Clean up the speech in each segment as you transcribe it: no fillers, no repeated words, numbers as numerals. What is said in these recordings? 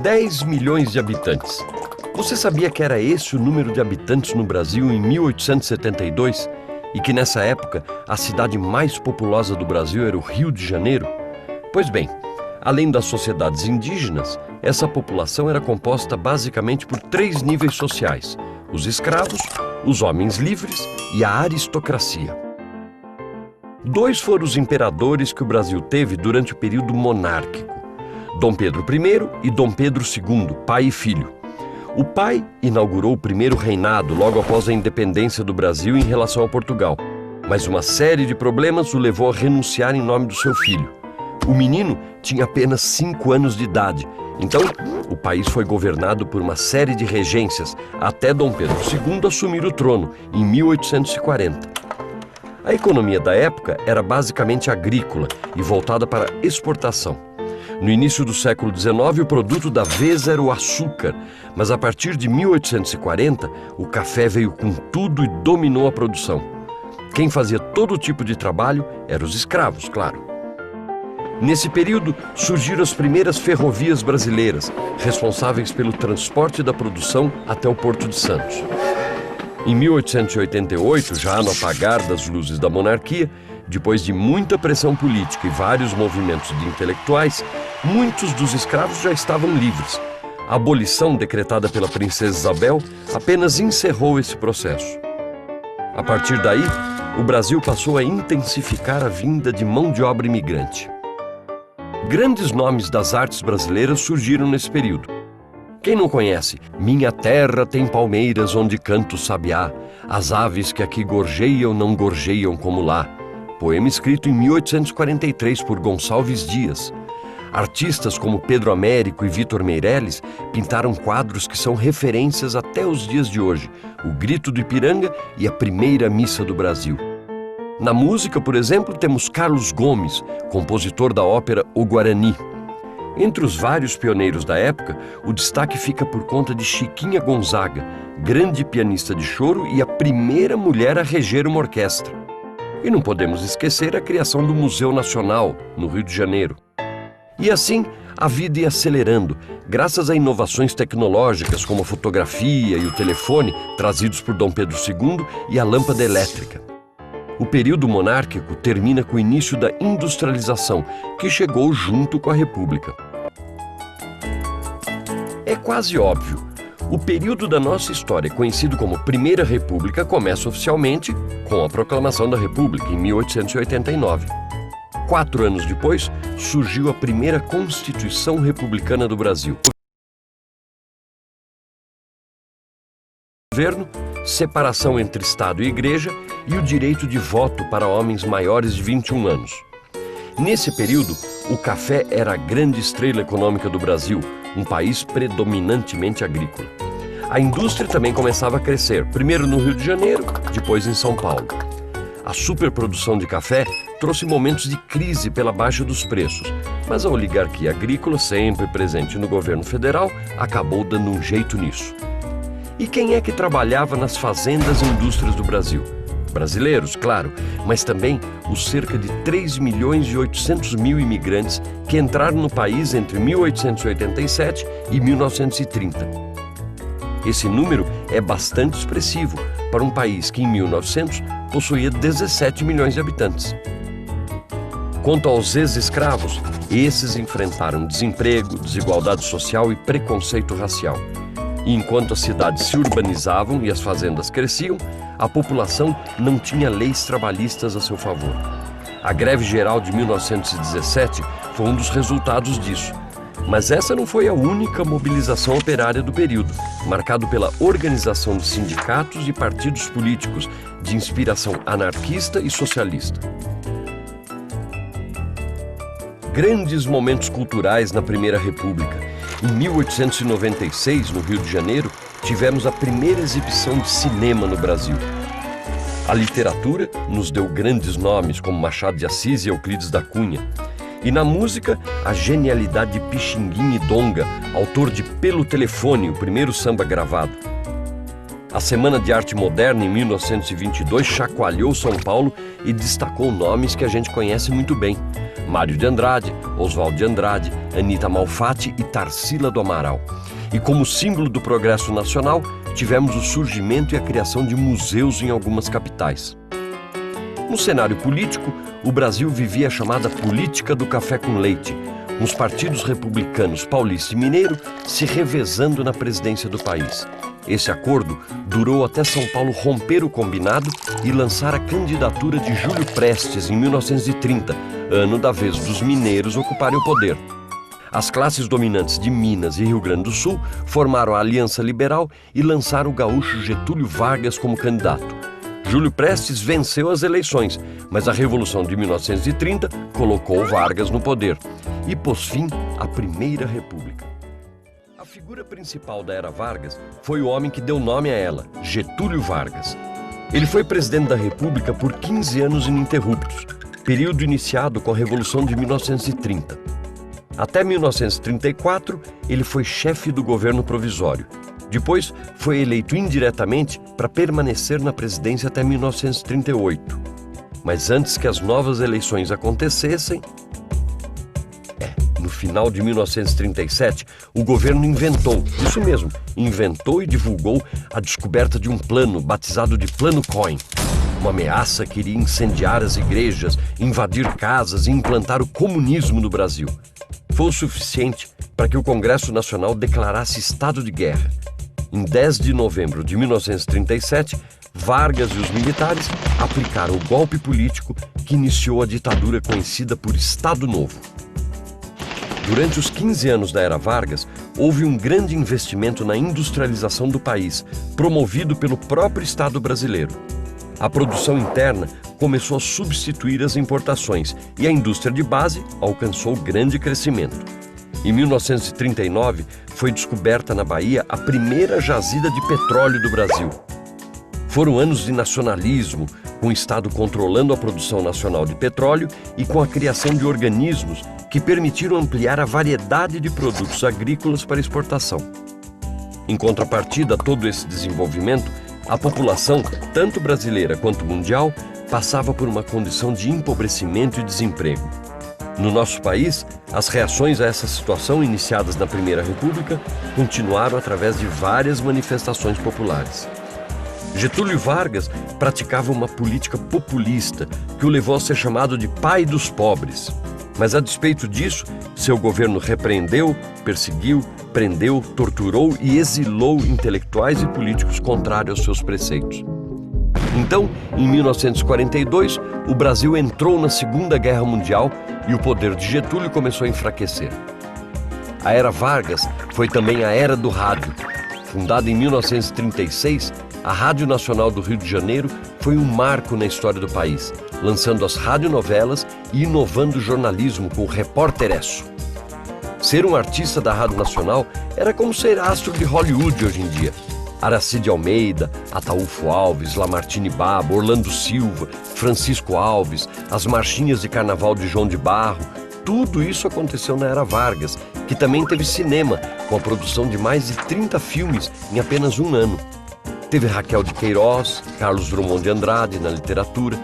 10 milhões de habitantes. Você sabia que era esse o número de habitantes no Brasil em 1872? E que nessa época a cidade mais populosa do Brasil era o Rio de Janeiro? Pois bem, além das sociedades indígenas, essa população era composta basicamente por 3 níveis sociais: os escravos, os homens livres e a aristocracia. 2 foram os imperadores que o Brasil teve durante o período monárquico: Dom Pedro I e Dom Pedro II, pai e filho. O pai inaugurou o primeiro reinado logo após a independência do Brasil em relação a Portugal, mas uma série de problemas o levou a renunciar em nome do seu filho. O menino tinha apenas 5 anos de idade, então o país foi governado por uma série de regências até Dom Pedro II assumir o trono em 1840. A economia da época era basicamente agrícola e voltada para exportação. No início do século XIX, o produto da vez era o açúcar, mas a partir de 1840, o café veio com tudo e dominou a produção. Quem fazia todo tipo de trabalho eram os escravos, claro. Nesse período, surgiram as primeiras ferrovias brasileiras, responsáveis pelo transporte da produção até o Porto de Santos. Em 1888, já no apagar das luzes da monarquia, depois de muita pressão política e vários movimentos de intelectuais, muitos dos escravos já estavam livres. A abolição decretada pela princesa Isabel apenas encerrou esse processo. A partir daí, o Brasil passou a intensificar a vinda de mão de obra imigrante. Grandes nomes das artes brasileiras surgiram nesse período. Quem não conhece? Minha terra tem palmeiras onde canta o sabiá, as aves que aqui gorjeiam não gorjeiam como lá. Poema escrito em 1843 por Gonçalves Dias. Artistas como Pedro Américo e Vitor Meirelles pintaram quadros que são referências até os dias de hoje: O Grito do Ipiranga e A Primeira Missa do Brasil. Na música, por exemplo, temos Carlos Gomes, compositor da ópera O Guarani. Entre os vários pioneiros da época, o destaque fica por conta de Chiquinha Gonzaga, grande pianista de choro e a primeira mulher a reger uma orquestra. E não podemos esquecer a criação do Museu Nacional, no Rio de Janeiro. E assim, a vida ia acelerando, graças a inovações tecnológicas como a fotografia e o telefone, trazidos por Dom Pedro II, e a lâmpada elétrica. O período monárquico termina com o início da industrialização, que chegou junto com a República. É quase óbvio. O período da nossa história, conhecido como Primeira República, começa oficialmente com a Proclamação da República, em 1889. 4 anos depois, surgiu a primeira Constituição Republicana do Brasil. Governo, separação entre Estado e Igreja e o direito de voto para homens maiores de 21 anos. Nesse período, o café era a grande estrela econômica do Brasil, um país predominantemente agrícola. A indústria também começava a crescer, primeiro no Rio de Janeiro, depois em São Paulo. A superprodução de café trouxe momentos de crise pela baixa dos preços, mas a oligarquia agrícola, sempre presente no governo federal, acabou dando um jeito nisso. E quem é que trabalhava nas fazendas e indústrias do Brasil? Brasileiros, claro, mas também os cerca de 3 milhões e 800 mil imigrantes que entraram no país entre 1887 e 1930. Esse número é bastante expressivo para um país que em 1900 possuía 17 milhões de habitantes. Quanto aos ex-escravos, esses enfrentaram desemprego, desigualdade social e preconceito racial. E enquanto as cidades se urbanizavam e as fazendas cresciam, a população não tinha leis trabalhistas a seu favor. A greve geral de 1917 foi um dos resultados disso. Mas essa não foi a única mobilização operária do período, marcado pela organização de sindicatos e partidos políticos de inspiração anarquista e socialista. Grandes momentos culturais na Primeira República. Em 1896, no Rio de Janeiro, tivemos a primeira exibição de cinema no Brasil. A literatura nos deu grandes nomes como Machado de Assis e Euclides da Cunha. E na música, a genialidade de Pixinguinha e Donga, autor de Pelo Telefone, o primeiro samba gravado. A Semana de Arte Moderna, em 1922, chacoalhou São Paulo e destacou nomes que a gente conhece muito bem. Mário de Andrade, Oswald de Andrade, Anita Malfatti e Tarsila do Amaral. E como símbolo do progresso nacional, tivemos o surgimento e a criação de museus em algumas capitais. No cenário político, o Brasil vivia a chamada política do café com leite, com os partidos republicanos paulista e mineiro se revezando na presidência do país. Esse acordo durou até São Paulo romper o combinado e lançar a candidatura de Júlio Prestes em 1930, ano da vez dos mineiros ocuparem o poder. As classes dominantes de Minas e Rio Grande do Sul formaram a Aliança Liberal e lançaram o gaúcho Getúlio Vargas como candidato. Júlio Prestes venceu as eleições, mas a Revolução de 1930 colocou Vargas no poder e pôs fim à Primeira República. A figura principal da era Vargas foi o homem que deu nome a ela, Getúlio Vargas. Ele foi presidente da República por 15 anos ininterruptos, período iniciado com a Revolução de 1930. Até 1934, ele foi chefe do governo provisório. Depois, foi eleito indiretamente para permanecer na presidência até 1938. Mas antes que as novas eleições acontecessem, no final de 1937, o governo inventou e divulgou a descoberta de um plano batizado de Plano Cohen. Uma ameaça que iria incendiar as igrejas, invadir casas e implantar o comunismo no Brasil. Foi o suficiente para que o Congresso Nacional declarasse estado de guerra. Em 10 de novembro de 1937, Vargas e os militares aplicaram o golpe político que iniciou a ditadura conhecida por Estado Novo. Durante os 15 anos da era Vargas, houve um grande investimento na industrialização do país, promovido pelo próprio Estado brasileiro. A produção interna começou a substituir as importações e a indústria de base alcançou grande crescimento. Em 1939, foi descoberta na Bahia a primeira jazida de petróleo do Brasil. Foram anos de nacionalismo, com o Estado controlando a produção nacional de petróleo e com a criação de organismos que permitiram ampliar a variedade de produtos agrícolas para exportação. Em contrapartida a todo esse desenvolvimento, a população, tanto brasileira quanto mundial, passava por uma condição de empobrecimento e desemprego. No nosso país, as reações a essa situação iniciadas na Primeira República continuaram através de várias manifestações populares. Getúlio Vargas praticava uma política populista que o levou a ser chamado de pai dos pobres. Mas a despeito disso, seu governo repreendeu, perseguiu, prendeu, torturou e exilou intelectuais e políticos contrários aos seus preceitos. Então, em 1942, o Brasil entrou na Segunda Guerra Mundial e o poder de Getúlio começou a enfraquecer. A era Vargas foi também a era do rádio. Fundada em 1936, a Rádio Nacional do Rio de Janeiro foi um marco na história do país, lançando as radionovelas e inovando o jornalismo com o Repórteresso. Ser um artista da Rádio Nacional era como ser astro de Hollywood hoje em dia. Aracide Almeida, Ataúfo Alves, Lamartine Babo, Orlando Silva, Francisco Alves, as marchinhas de carnaval de João de Barro, tudo isso aconteceu na era Vargas, que também teve cinema, com a produção de mais de 30 filmes em apenas um ano. Teve Raquel de Queiroz, Carlos Drummond de Andrade na literatura,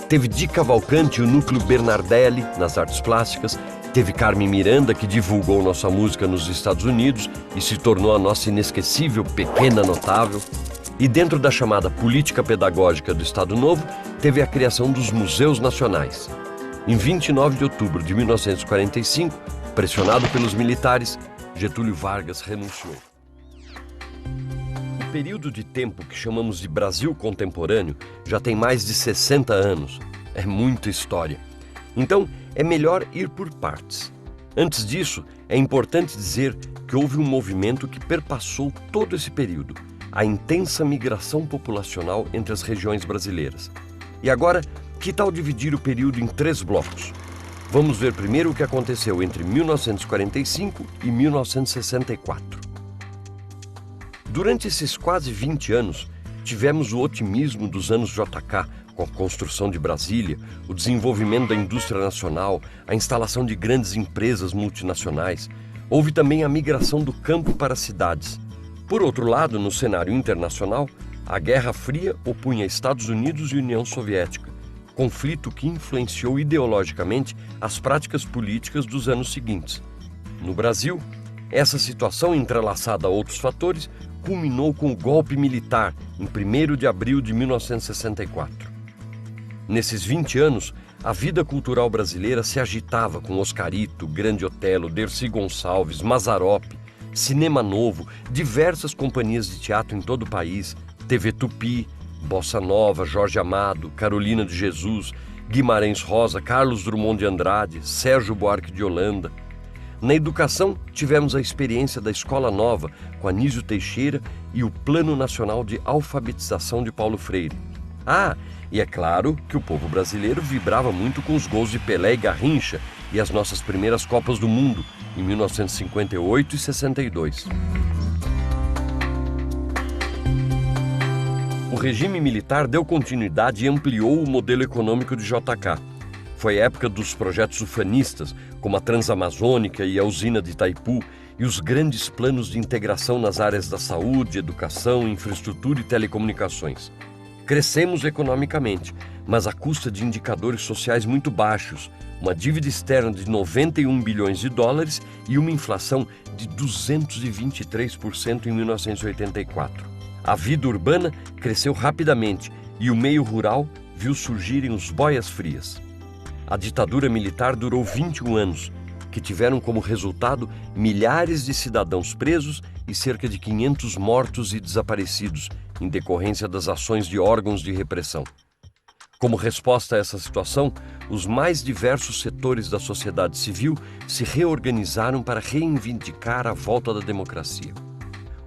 teve Di Cavalcanti e o Núcleo Bernardelli nas artes plásticas, teve Carmen Miranda, que divulgou nossa música nos Estados Unidos e se tornou a nossa inesquecível Pequena Notável. E dentro da chamada política pedagógica do Estado Novo, teve a criação dos Museus Nacionais. Em 29 de outubro de 1945, pressionado pelos militares, Getúlio Vargas renunciou. O período de tempo que chamamos de Brasil contemporâneo já tem mais de 60 anos. É muita história. Então, é melhor ir por partes. Antes disso, é importante dizer que houve um movimento que perpassou todo esse período, a intensa migração populacional entre as regiões brasileiras. E agora, que tal dividir o período em 3 blocos? Vamos ver primeiro o que aconteceu entre 1945 e 1964. Durante esses quase 20 anos, tivemos o otimismo dos anos JK, com a construção de Brasília, o desenvolvimento da indústria nacional, a instalação de grandes empresas multinacionais. Houve também a migração do campo para as cidades. Por outro lado, no cenário internacional, a Guerra Fria opunha Estados Unidos e União Soviética, conflito que influenciou ideologicamente as práticas políticas dos anos seguintes. No Brasil, essa situação, entrelaçada a outros fatores, culminou com o golpe militar em 1º de abril de 1964. Nesses 20 anos, a vida cultural brasileira se agitava com Oscarito, Grande Otelo, Dercy Gonçalves, Mazzaropi, Cinema Novo, diversas companhias de teatro em todo o país, TV Tupi, Bossa Nova, Jorge Amado, Carolina de Jesus, Guimarães Rosa, Carlos Drummond de Andrade, Sérgio Buarque de Holanda. Na educação, tivemos a experiência da Escola Nova, com Anísio Teixeira, e o Plano Nacional de Alfabetização de Paulo Freire. E é claro que o povo brasileiro vibrava muito com os gols de Pelé e Garrincha e as nossas primeiras Copas do Mundo, em 1958 e 62. O regime militar deu continuidade e ampliou o modelo econômico de JK. Foi a época dos projetos ufanistas, como a Transamazônica e a usina de Itaipu, e os grandes planos de integração nas áreas da saúde, educação, infraestrutura e telecomunicações. Crescemos economicamente, mas à custa de indicadores sociais muito baixos, uma dívida externa de 91 bilhões de dólares e uma inflação de 223% em 1984. A vida urbana cresceu rapidamente e o meio rural viu surgirem os boias-frias. A ditadura militar durou 21 anos, que tiveram como resultado milhares de cidadãos presos e cerca de 500 mortos e desaparecidos, em decorrência das ações de órgãos de repressão. Como resposta a essa situação, os mais diversos setores da sociedade civil se reorganizaram para reivindicar a volta da democracia.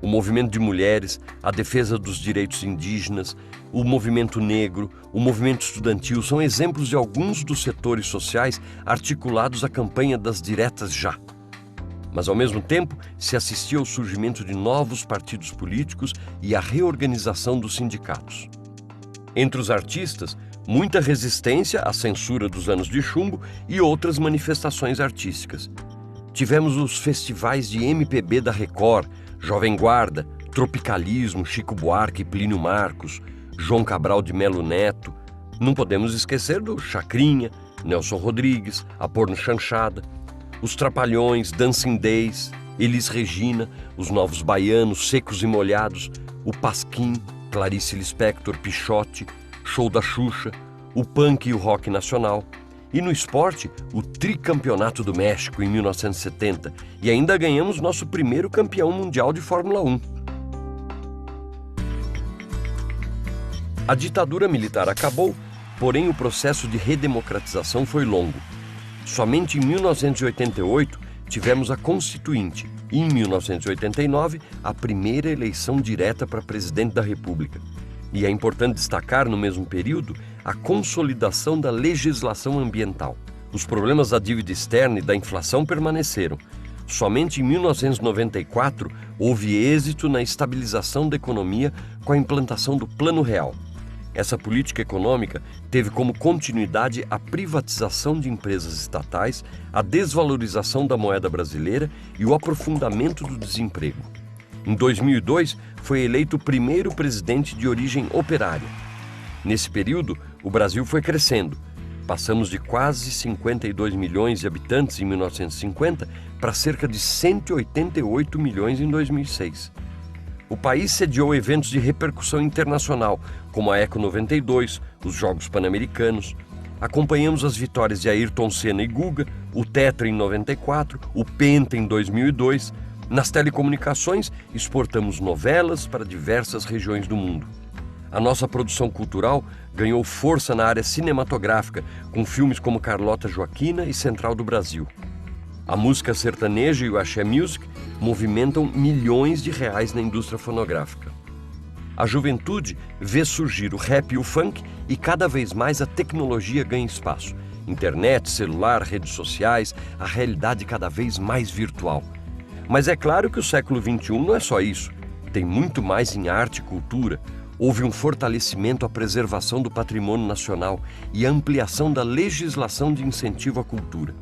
O movimento de mulheres, a defesa dos direitos indígenas, o movimento negro, o movimento estudantil são exemplos de alguns dos setores sociais articulados à campanha das diretas já. Mas, ao mesmo tempo, se assistia ao surgimento de novos partidos políticos e à reorganização dos sindicatos. Entre os artistas, muita resistência à censura dos anos de chumbo e outras manifestações artísticas. Tivemos os festivais de MPB da Record, Jovem Guarda, Tropicalismo, Chico Buarque e Plínio Marcos, João Cabral de Melo Neto. Não podemos esquecer do Chacrinha, Nelson Rodrigues, a Porno Chanchada, os Trapalhões, Dancing Days, Elis Regina, os Novos Baianos, Secos e Molhados, o Pasquim, Clarice Lispector, Pichote, Show da Xuxa, o punk e o rock nacional. E no esporte, o Tricampeonato do México em 1970, e ainda ganhamos nosso primeiro campeão mundial de Fórmula 1. A ditadura militar acabou, porém o processo de redemocratização foi longo. Somente em 1988 tivemos a Constituinte e em 1989 a primeira eleição direta para presidente da República. E é importante destacar, no mesmo período, a consolidação da legislação ambiental. Os problemas da dívida externa e da inflação permaneceram. Somente em 1994 houve êxito na estabilização da economia com a implantação do Plano Real. Essa política econômica teve como continuidade a privatização de empresas estatais, a desvalorização da moeda brasileira e o aprofundamento do desemprego. Em 2002, foi eleito o primeiro presidente de origem operária. Nesse período, o Brasil foi crescendo. Passamos de quase 52 milhões de habitantes em 1950 para cerca de 188 milhões em 2006. O país sediou eventos de repercussão internacional, como a Eco 92, os Jogos Pan-Americanos. Acompanhamos as vitórias de Ayrton Senna e Guga, o Tetra em 94, o Penta em 2002. Nas telecomunicações, exportamos novelas para diversas regiões do mundo. A nossa produção cultural ganhou força na área cinematográfica, com filmes como Carlota Joaquina e Central do Brasil. A música sertaneja e o axé music movimentam milhões de reais na indústria fonográfica. A juventude vê surgir o rap e o funk e cada vez mais a tecnologia ganha espaço. Internet, celular, redes sociais, a realidade cada vez mais virtual. Mas é claro que o século XXI não é só isso. Tem muito mais em arte e cultura. Houve um fortalecimento à preservação do patrimônio nacional e a ampliação da legislação de incentivo à cultura.